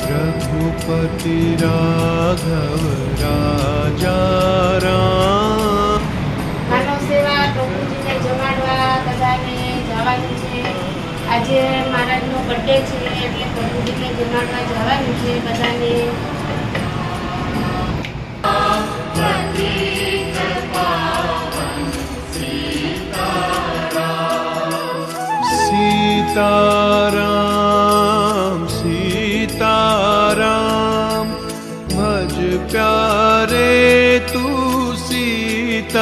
रघुपति राघव राजा राम। માનવ સેવા પ્રભુજીને જમાડવા બધાને જવાનું છે। આજે મહારાજનો બર્થડે છે એટલે પ્રભુજીને જમાડવા જવાનું છે બધાને। सीताराम सीताराम भज प्यारे तू सीताराम।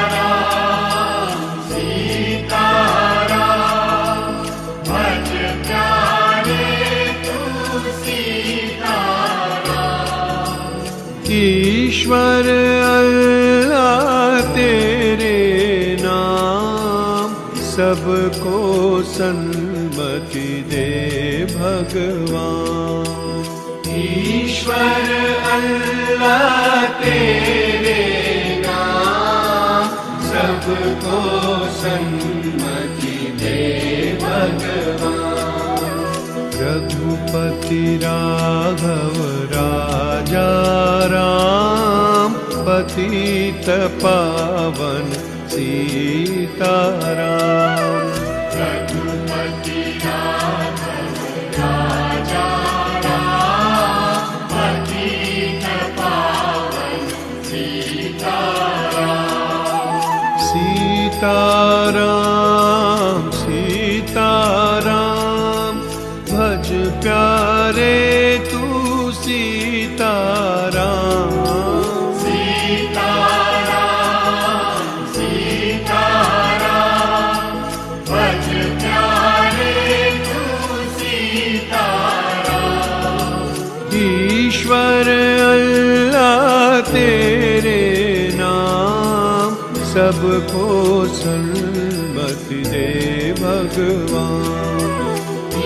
सीताराम सीताराम भज प्यारे तू सीताराम। ईश्वर अल्लाह तेरे नाम सबको सन्मति दे भगवान। ईश्वर अल्लाह तेरे नाम सबको सन्मति दे भगवान। रघुपति राघव राजा राम पतित पावन सीताराम। रघुपति राघव राजा राम पतित पावन सीताराम। सीताराम सीताराम भज प्यारे तू सीताराम। सीताराम सीताराम भज प्यारे तू सीताराम। ईश्वर अल्लाह तेरे नाम सबको सन्मति दे भगवान।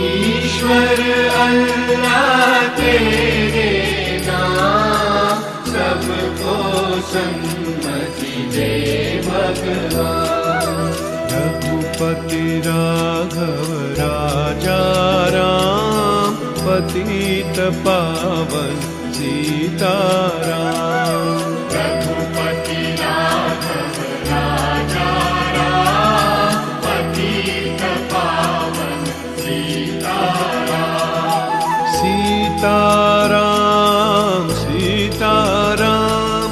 ईश्वर अल्लाह तेरे नाम सबको सन्मति दे भगवान। रघुपति राघव राजा राम पतित पावन सीताराम। रघुपति राघव राजा राम पतित पावन सीताराम। सीताराम सीताराम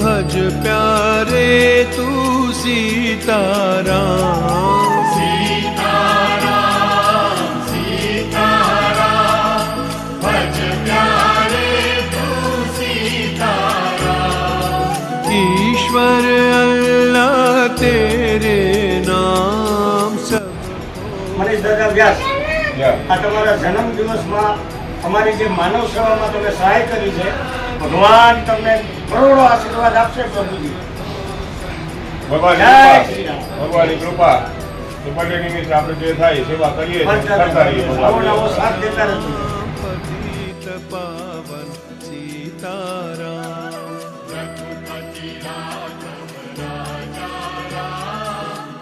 भज प्यारे तू सीताराम। सीताराम सीताराम भज प्यारे तू सीताराम। ईश्वर अल्लाह तेरे नाम सब। મનીષ દાદા વ્યાસ, આ તમારા જન્મ દિવસમાં અમારી જે માનવ સેવામાં તમે સહાય કરી છે, ભગવાન તમને કરોડો આશીર્વાદ આપશે પ્રભુજી। ભગવાનની કૃપા બર્થડે નિમિત્તે આપણે જે થાય સેવા કરીએ કરતા રહીએ। નવો નવો સાથ દેતા રહેજો। पतित पावन सीता